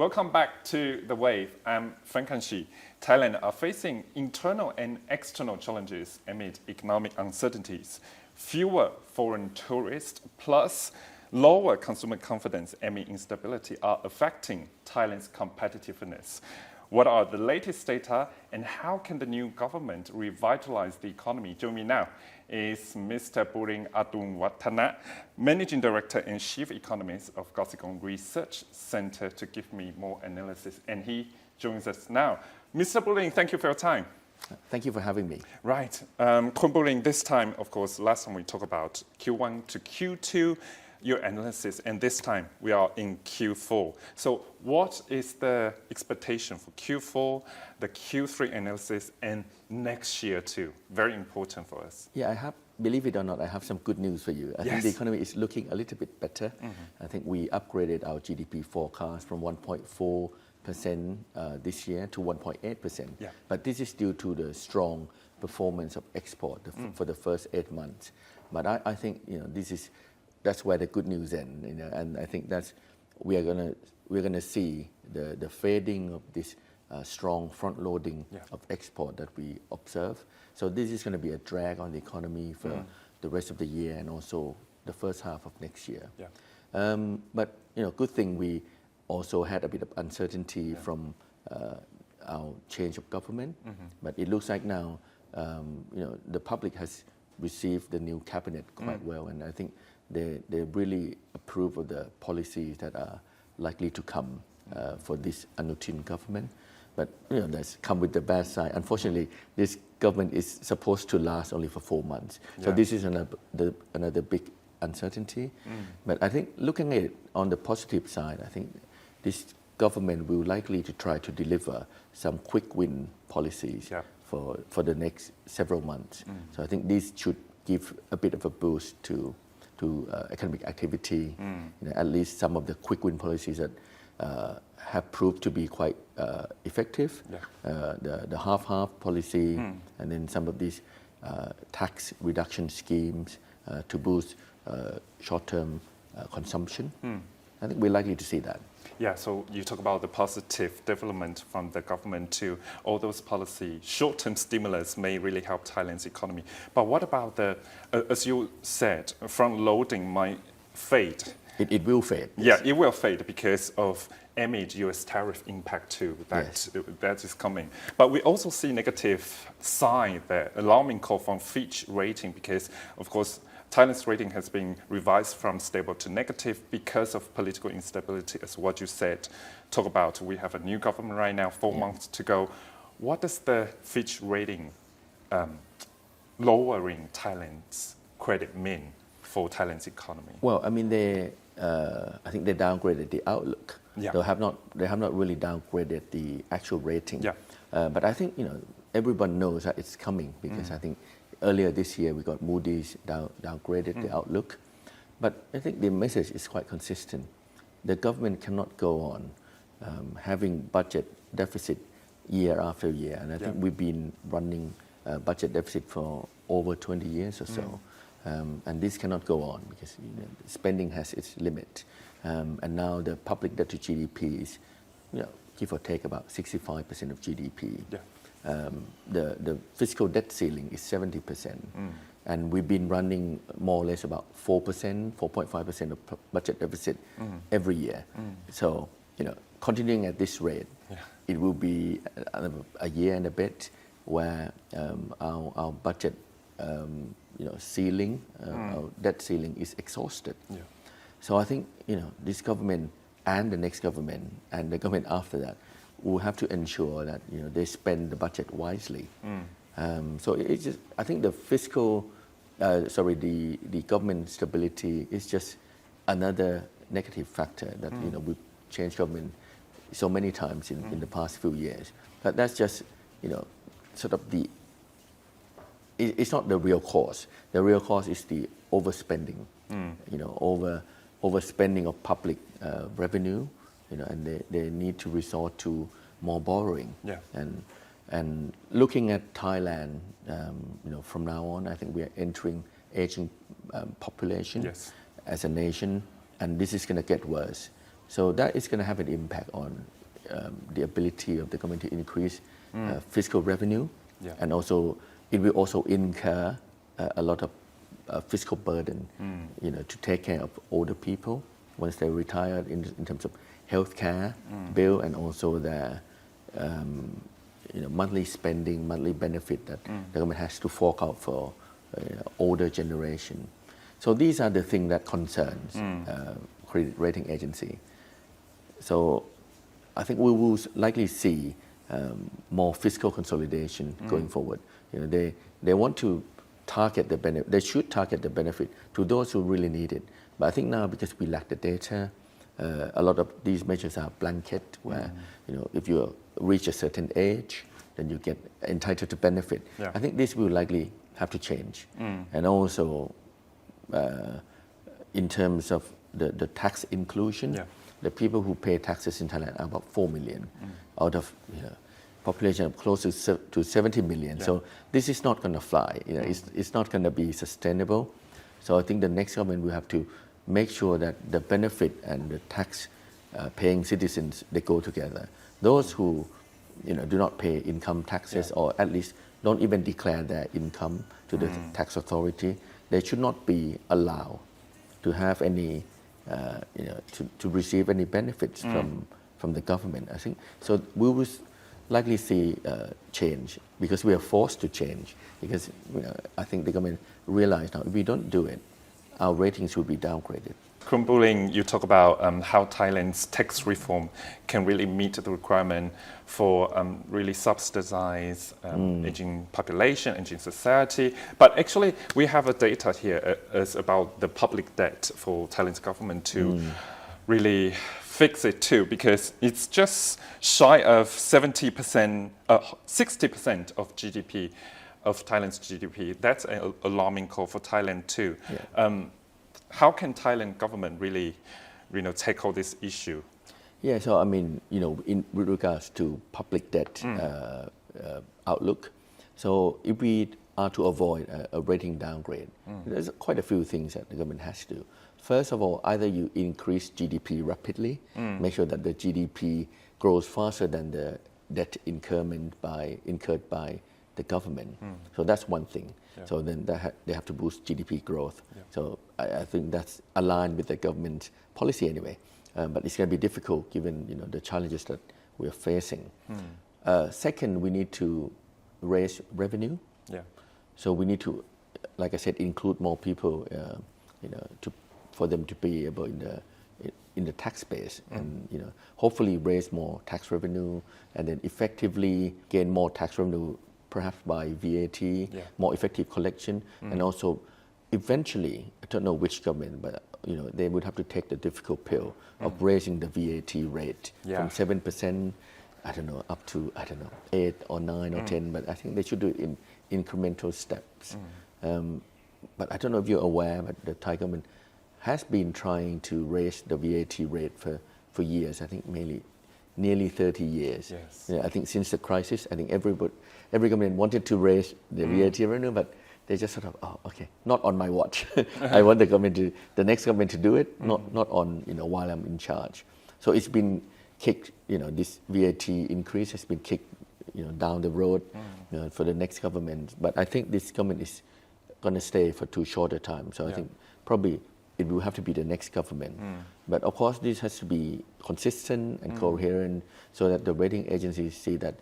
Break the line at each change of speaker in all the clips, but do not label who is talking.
Welcome back to The Wave. I'm Franc Han Shih. Thailand are facing internal and external challenges amid economic uncertainties. Fewer foreign tourists plus lower consumer confidence amid instability are affecting Thailand's competitiveness. What are the latest data and how can the new government revitalize the economy? Joining me now is Mr. Puring Adunwattana, Managing Director and Chief Economist of Kasikorn Research Centre, to give me more analysis. And he joins us now. Mr. Puring, thank you for your time.
Thank you for having me.
Right. Khun Puring, this time, of course, last time we talked about Q1 to Q2, your analysis, and this time we are in Q4. So what is the expectation for Q4, the Q3 analysis, and next year too? Very important for us.
Yeah, believe it or not, I have some good news for you. I think the economy is looking a little bit better. I think we upgraded our GDP forecast from 1.4% this year to 1.8%.
Yeah.
But this is due to the strong performance of export for the first 8 months. But I think that's where the good news ends, and I think we're gonna see the fading of this strong front loading of export that we observe. So this is going to be a drag on the economy for the rest of the year and also the first half of next year.
Yeah.
But good thing we also had a bit of uncertainty from our change of government. But it looks like now the public has received the new cabinet quite well, and I think they really approve of the policies that are likely to come for this Anutin government. But that's come with the bad side. Unfortunately, this government is supposed to last only for 4 months. So this is another big uncertainty. But I think looking at it on the positive side, I think this government will likely to try to deliver some quick win policies for the next several months. So I think this should give a bit of a boost to economic activity. At least some of the quick win policies that have proved to be quite effective. The half-half policy, and then some of these tax reduction schemes to boost short-term consumption. I think we're likely to see that.
Yeah, so you talk about the positive development from the government to all those policy. Short-term stimulus may really help Thailand's economy. But what about as you said, front-loading might fade?
It will fade.
Yeah, it will fade because of amid US tariff impact too. That is coming. But we also see negative sign, the alarming call from Fitch rating, because of course Thailand's rating has been revised from stable to negative because of political instability, as what you said. Talk about we have a new government right now, 4 months to go. What does the Fitch rating lowering Thailand's credit mean for Thailand's economy?
Well, I mean, I think they downgraded the outlook. They have not really downgraded the actual rating. But I think everyone knows that it's coming because I think earlier this year we got Moody's downgraded the outlook. But I think the message is quite consistent. The government cannot go on having budget deficit year after year, and I think we've been running a budget deficit for over 20 years or so. And this cannot go on because spending has its limit. And now the public debt to GDP is, give or take about 65% of GDP. The fiscal debt ceiling is 70%. And we've been running more or less about 4%, 4.5% of budget deficit every year. So, continuing at this rate, it will be a year and a bit where our budget ceiling, our debt ceiling is exhausted. So I think this government and the next government and the government after that will have to ensure that they spend the budget wisely. So it's just, I think the the government stability is just another negative factor that we've changed government so many times in the past few years. But that's just sort of it's not the real cause. The real cause is the overspending, overspending of public revenue, and they need to resort to more borrowing. And looking at Thailand, from now on, I think we are entering aging population as a nation, and this is going to get worse. So that is going to have an impact on the ability of the government to increase fiscal revenue,
Yeah.
and also it will also incur a lot of fiscal burden, to take care of older people once they retire in terms of healthcare bill, and also their monthly spending, monthly benefit that the government has to fork out for older generation. So these are the things that concerns credit rating agency. So I think we will likely see more fiscal consolidation going forward. They want to target the benefit. They should target the benefit to those who really need it. But I think now, because we lack the data, a lot of these measures are blanket, where if you reach a certain age, then you get entitled to benefit.
Yeah.
I think this will likely have to change. And also, in terms of the tax inclusion, the people who pay taxes in Thailand are about 4 million out of population of close to 70 million.
Yeah.
So this is not going to fly. It's not going to be sustainable. So I think the next government will have to make sure that the benefit and the tax paying citizens, they go together. Those who do not pay income taxes, or at least don't even declare their income to the tax authority, they should not be allowed to have any to receive any benefits from the government. I think so. We will likely see change, because we are forced to change, because I think the government realized now if we don't do it, our ratings will be downgraded.
Khun Buling, you talk about how Thailand's tax reform can really meet the requirement for really subsidize aging population, aging society. But actually, we have a data here is about the public debt for Thailand's government to really fix it too, because it's just shy of 60% of GDP, of Thailand's GDP. That's an alarming call for Thailand too.
Yeah.
How can Thailand government really, tackle this issue?
Yeah, so I mean, with regards to public debt outlook, so if we are to avoid a rating downgrade, there's quite a few things that the government has to do. First of all, either you increase GDP rapidly, make sure that the GDP grows faster than the debt incurred by the government. So that's one thing. Yeah. So then they have to boost GDP growth. Yeah. So I think that's aligned with the government policy anyway. But it's going to be difficult given the challenges that we are facing. Second, we need to raise revenue. Yeah. So we need to, like I said, include more people, for them to be able in the tax base, and hopefully raise more tax revenue, and then effectively gain more tax revenue, perhaps by VAT, more effective collection, and also eventually, I don't know which government, but they would have to take the difficult pill of raising the VAT rate from 7%, up to 8 or 9 or 10. But I think they should do it in incremental steps. But I don't know if you're aware, but the Thai government has been trying to raise the VAT rate for years. I think nearly 30 years. Yes. I think since the crisis, I think every government wanted to raise the VAT revenue, but they just sort of, not on my watch. I want the next government to do it, not on, while I'm in charge. So it's been kicked, this VAT increase has been kicked, down the road, for the next government. But I think this government is going to stay for too short a time. So I think probably it will have to be the next government. But of course, this has to be consistent and coherent, so that the rating agencies see that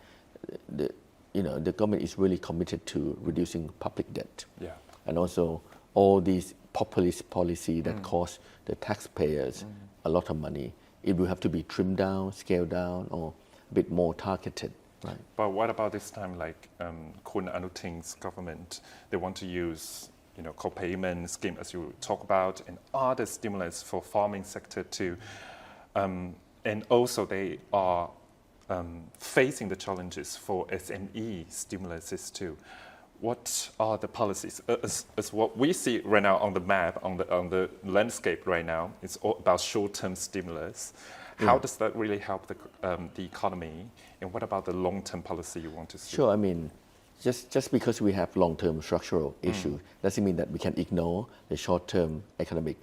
the government is really committed to reducing public debt. Yeah. And also all these populist policy that cost the taxpayers a lot of money, it will have to be trimmed down, scaled down, or a bit more targeted. Right.
But what about this time, like Khun Anutin's government, they want to use co-payment scheme, as you talk about, and other stimulus for farming sector too. And also they are facing the challenges for SME stimuluses too. What are the policies? As what we see right now on the map, on the landscape right now, it's all about short-term stimulus. How does that really help the economy? And what about the long-term policy you want to see?
Sure, I mean, just because we have long-term structural issues doesn't mean that we can ignore the short-term economic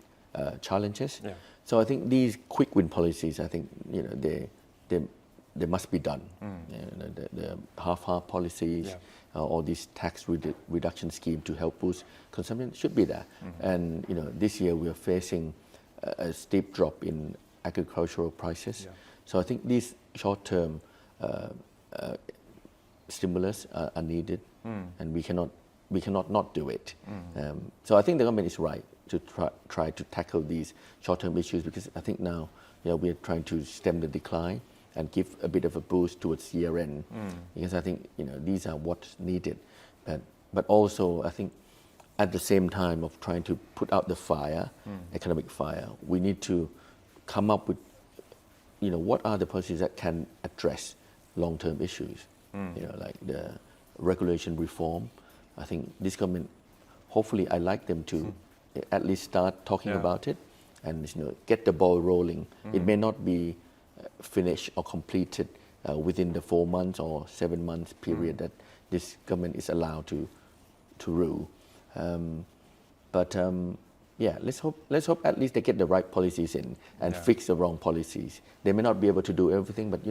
challenges.
Yeah.
So I think these quick win policies, I think they must be done. The half-half policies, all these tax reduction scheme to help boost consumption should be there. And this year we are facing a steep drop in agricultural prices. So I think these short-term stimulus are needed, and we cannot not do it. So I think the government is right to try to tackle these short-term issues, because I think now we are trying to stem the decline and give a bit of a boost towards year end, because I think these are what's needed. But also I think at the same time of trying to put out the fire, economic fire, we need to come up with what are the policies that can address long-term issues, like the regulation reform. I think this government, hopefully I like them to at least start talking about it and get the ball rolling. It may not be finished or completed within the 4 months or 7 months period that this government is allowed to rule. Let's hope at least they get the right policies in and fix the wrong policies. They may not be able to do everything, but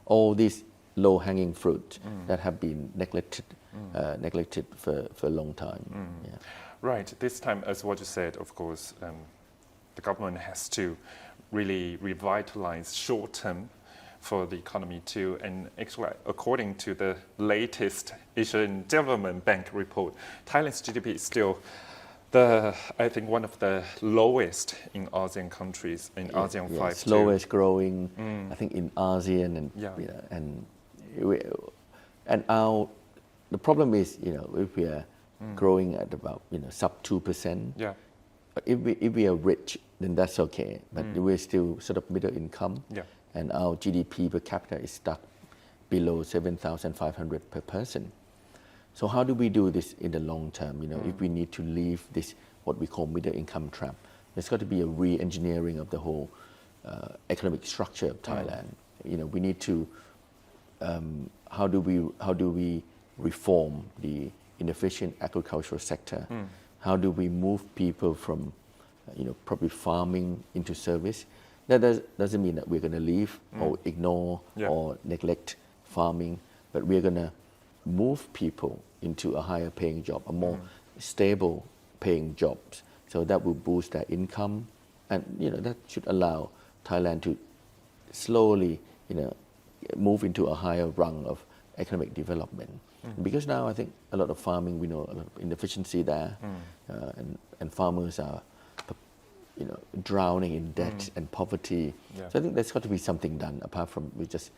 all these low-hanging fruit that have been neglected for a long time.
Right. This time, as what you said, of course, the government has to really revitalize short-term for the economy too. And actually, according to the latest Asian Development Bank report, Thailand's GDP is still I think one of the lowest in ASEAN countries, in ASEAN 5 too.
Slowest growing, I think, in ASEAN, and the problem is, if we are growing at about sub 2%. But if we are rich, then that's okay. But we're still sort of middle income, and our GDP per capita is stuck below 7,500 per person. So how do we do this in the long term? If we need to leave this what we call middle income trap, there's got to be a re-engineering of the whole economic structure of Thailand. We need to how do we reform the inefficient agricultural sector? How do we move people from probably farming into service? That doesn't mean that we're going to leave or ignore or neglect farming, but we're going to move people into a higher paying job, a more stable paying jobs. So that will boost their income, and that should allow Thailand to slowly move into a higher rung of economic development. Because now I think a lot of farming, we know a lot of inefficiency there, and farmers are drowning in debt and poverty. So I think there's got to be something done apart from we just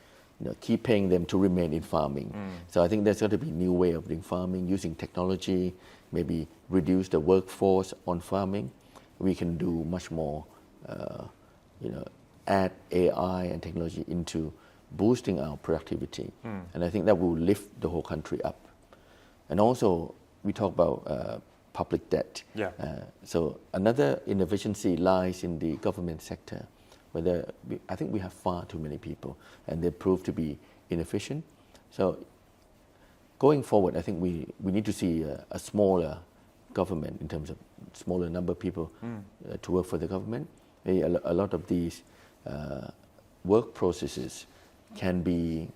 keep paying them to remain in farming. So I think there's got to be a new way of doing farming, using technology, maybe reduce the workforce on farming. We can do much more, add AI and technology into boosting our productivity. And I think that will lift the whole country up. And also, we talk about public debt. So another inefficiency lies in the government sector, where I think we have far too many people, and they prove to be inefficient. So going forward, I think we need to see a smaller government in terms of smaller number of people to work for the government. A lot of these work processes can be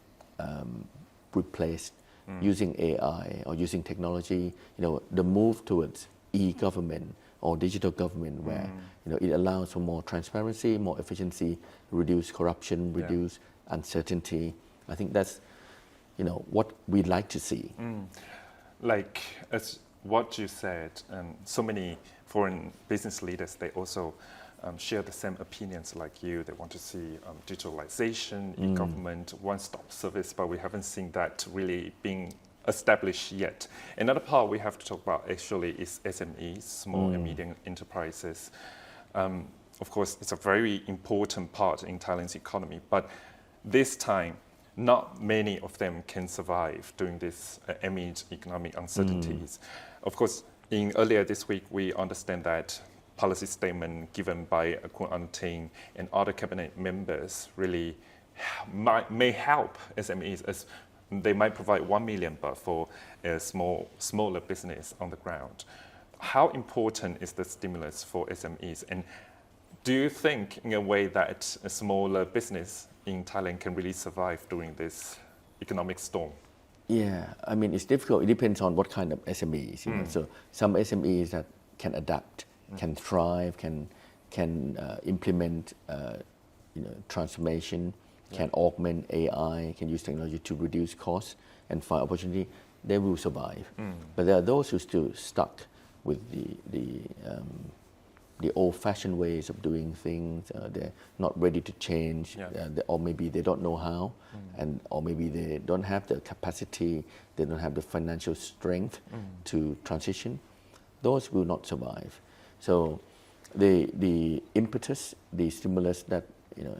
replaced using AI or using technology. The move towards e-government or digital government, where it allows for more transparency, more efficiency, reduce corruption, reduce uncertainty. I think that's what we'd like to see.
Like as what you said, so many foreign business leaders, they also share the same opinions like you. They want to see digitalization, e-government, one-stop service, but we haven't seen that really being established yet. Another part we have to talk about actually is SMEs, small and medium enterprises. Of course, it's a very important part in Thailand's economy, but this time, not many of them can survive during this amid economic uncertainties. Of course, earlier this week, we understand that policy statement given by Kun Anting and other cabinet members really may help SMEs, as they might provide 1 million baht for a smaller business on the ground. How important is the stimulus for SMEs, and Do you think, in a way, that a smaller business in Thailand can really survive during this economic storm?
Yeah, I mean, it's difficult. It depends on what kind of SMEs. You know? So some SMEs that can adapt, can thrive, can implement transformation, can augment AI, can use technology to reduce costs and find opportunity, they will survive. But there are those who still stuck with the old-fashioned ways of doing things. They're not ready to change, or maybe they don't know how, or maybe they don't have the capacity, they don't have the financial strength to transition. Those will not survive. So the impetus, the stimulus that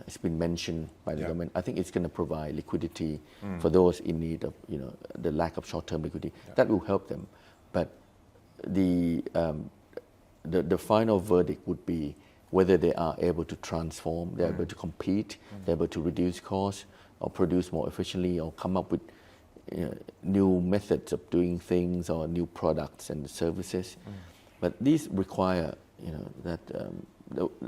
has been mentioned by the government, I think it's going to provide liquidity for those in need of the lack of short-term liquidity. That will help them. But the final verdict would be whether they are able to transform, they're able to compete, they're able to reduce costs or produce more efficiently or come up with new methods of doing things or new products and services. But these require that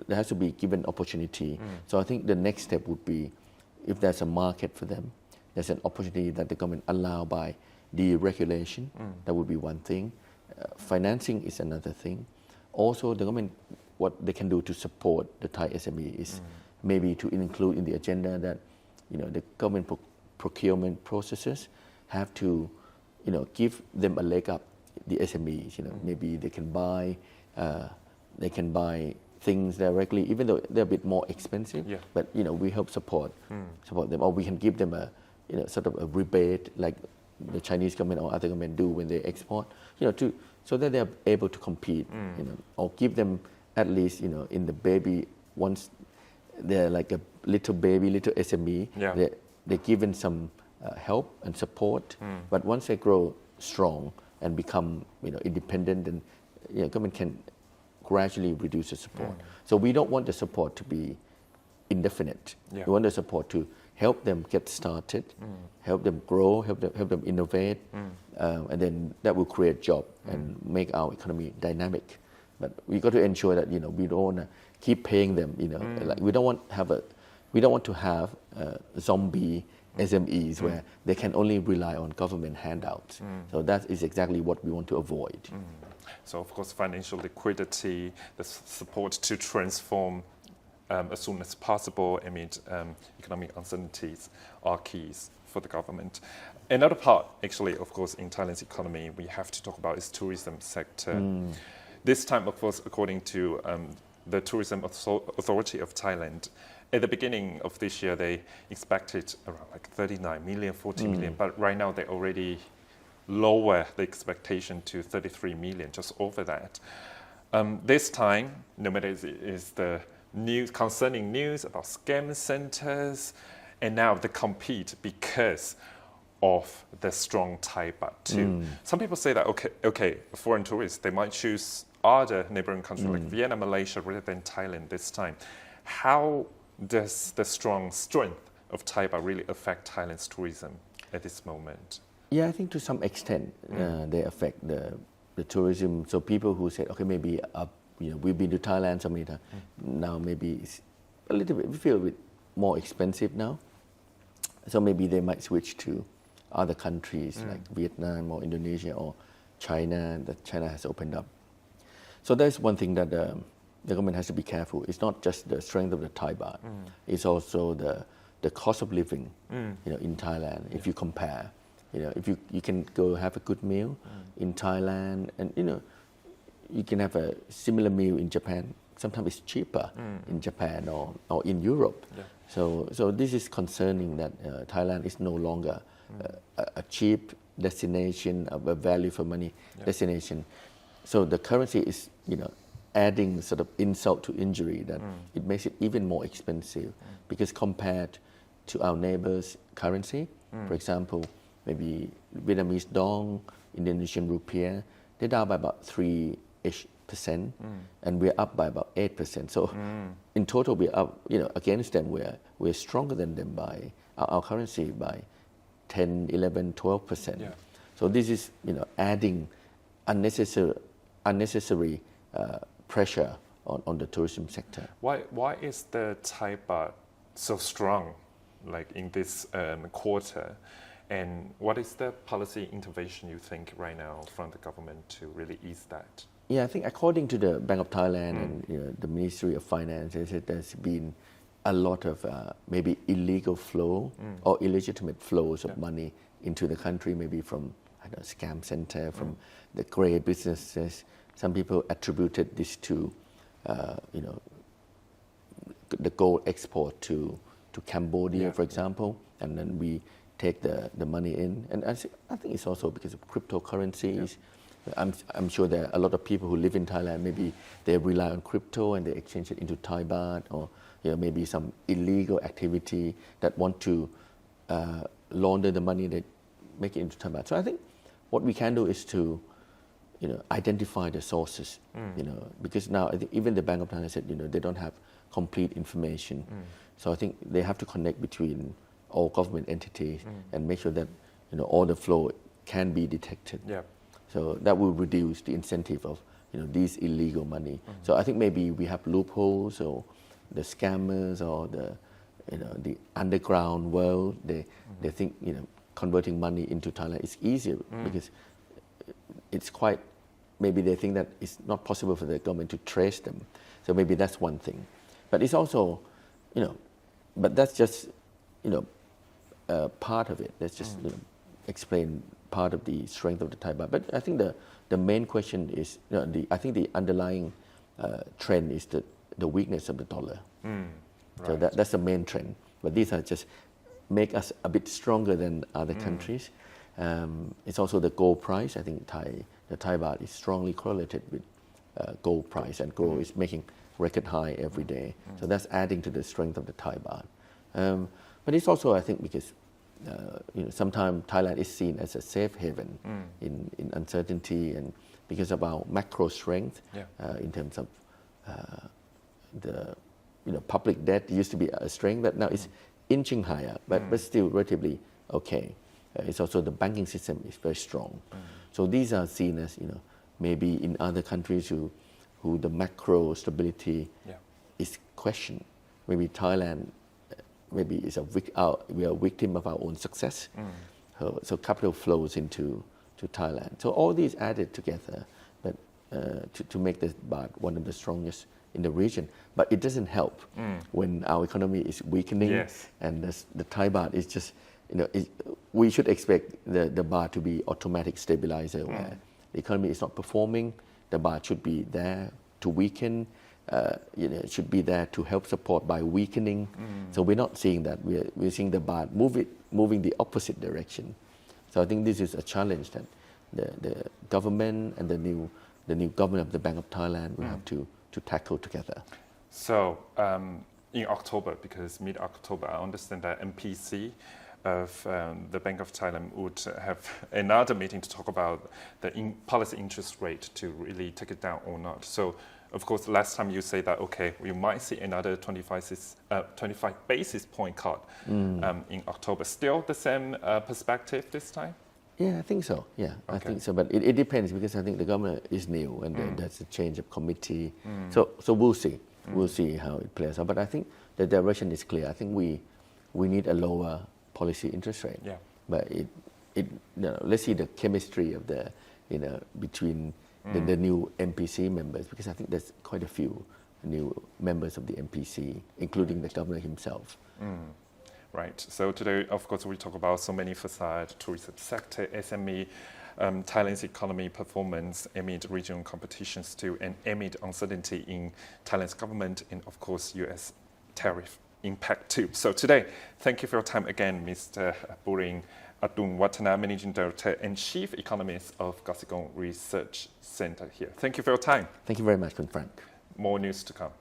there has to be given opportunity. So I think the next step would be if there's a market for them, there's an opportunity that the government allow by deregulation. That would be one thing. Financing is another thing. Also, the government, what they can do to support the Thai SME is maybe to include in the agenda that the government procurement processes have to give them a leg up, the SMEs. Maybe they can buy things directly, even though they're a bit more expensive. But we help support them, or we can give them a sort of a rebate like the Chinese government or other government do when they export. So that they are able to compete, or give them at least, in the baby, once they're like a little baby, little SME, they're given some help and support. But once they grow strong and become, independent, and government can gradually reduce the support. So we don't want the support to be indefinite. We want the support to help them get started, help them grow, help them innovate, and then that will create job and make our economy dynamic. But we got to ensure that we don't want to keep paying them. Like we don't want to have zombie SMEs where they can only rely on government handouts. So that is exactly what we want to avoid.
So of course, financial liquidity, the support to transform as soon as possible amid economic uncertainties are keys for the government. Another part, actually, of course, in Thailand's economy, we have to talk about is tourism sector. This time, of course, according to the Tourism Authority of Thailand, at the beginning of this year, they expected around like 39 million, 40 million, but right now they already lower the expectation to 33 million, just over that. This time, no matter is the news concerning news about scam centers, and now they compete because of the strong Thai baht too. Some people say that okay, foreign tourists, they might choose other neighboring countries like Vietnam, Malaysia rather than Thailand this time. How does the strong strength of Thai baht really affect Thailand's tourism at this moment?
Yeah, I think to some extent they affect the tourism. So people who say, okay, maybe we've been to Thailand so many times, now maybe it's a little bit, we feel a bit more expensive now. So maybe they might switch to other countries like Vietnam or Indonesia or China, that China has opened up. So that's one thing that the government has to be careful. It's not just the strength of the Thai baht, it's also the cost of living in Thailand. If you compare, if you can go have a good meal in Thailand, and you can have a similar meal in Japan. Sometimes it's cheaper in Japan or in Europe. So this is concerning that Thailand is no longer a cheap destination, a value for money destination. So the currency is adding sort of insult to injury, that it makes it even more expensive because compared to our neighbors' currency, for example, maybe Vietnamese dong, Indonesian rupiah, they're down by about 3-ish%, and we're up by about 8%. So in total, we're up, against them, we're stronger than them by our currency by 10, 11, 12%. So this is, adding unnecessary pressure on the tourism sector.
Why is the Thai baht so strong, like in this quarter? And what is the policy intervention you think right now from the government to really ease that?
Yeah, I think according to the Bank of Thailand and the Ministry of Finance, there's been a lot of maybe illegal flow or illegitimate flows of money into the country, maybe from scam center, from the grey businesses. Some people attributed this to the gold export to Cambodia, for example, and then we take the money in. And I think it's also because of cryptocurrencies. I'm sure there are a lot of people who live in Thailand, maybe they rely on crypto and they exchange it into Thai baht, or maybe some illegal activity that want to launder the money, they make it into Thai baht. So I think what we can do is to identify the sources, because now I think even the Bank of Thailand said they don't have complete information. So I think they have to connect between all government entities and make sure that all the flow can be detected. So that will reduce the incentive of these illegal money. So I think maybe we have loopholes, or the scammers, or the underground world. They think converting money into Thailand is easier because it's quite. Maybe they think that it's not possible for the government to trace them. So maybe that's one thing. But it's also, but that's just part of it. That's just explain part of the strength of the Thai baht. But I think the main question is, I think the underlying trend is the weakness of the dollar. So that's the main trend. But these are just make us a bit stronger than other countries. It's also the gold price. I think the Thai baht is strongly correlated with gold price, and gold is making record high every day. So that's adding to the strength of the Thai baht. But it's also, I think, because sometimes Thailand is seen as a safe haven in uncertainty, and because of our macro strength in terms of the public debt used to be a strength, but now it's inching higher, but still relatively okay. It's also the banking system is very strong. So these are seen as maybe in other countries who the macro stability is questioned. Maybe Thailand maybe is we are a victim of our own success. So capital flows into Thailand. So all these added together, but to make the baht one of the strongest in the region. But it doesn't help when our economy is weakening, and the Thai baht is just we should expect the baht to be automatic stabilizer, where the economy is not performing. The baht should be there to weaken. It should be there to help support by weakening. So we're not seeing that. We're seeing the baht moving the opposite direction. So I think this is a challenge that the government and the new government of the Bank of Thailand will have to tackle together.
So in October, because mid-October, I understand that MPC of the Bank of Thailand would have another meeting to talk about the policy interest rate to really take it down or not. So, of course, last time you say that, okay, we might see another 25 basis point cut in October. Still the same perspective this time?
Yeah, I think so. Yeah, okay. I think so. But it depends, because I think the government is new and there's a change of committee. So we'll see. We'll see how it plays out. But I think the direction is clear. I think we need a lower policy interest rate. But let's see the chemistry of the between the new MPC members, because I think there's quite a few new members of the MPC, including the governor himself.
Right. So today, of course, we talk about so many facades, tourism sector, SME, Thailand's economy performance amid regional competitions too, and amid uncertainty in Thailand's government, and of course, U.S. tariff impact too. So today, thank you for your time again, Mr. Buring Adun Watana, Managing Director and Chief Economist of Kasikorn Research Centre here. Thank you for your time.
Thank you very much, Frank.
More news to come.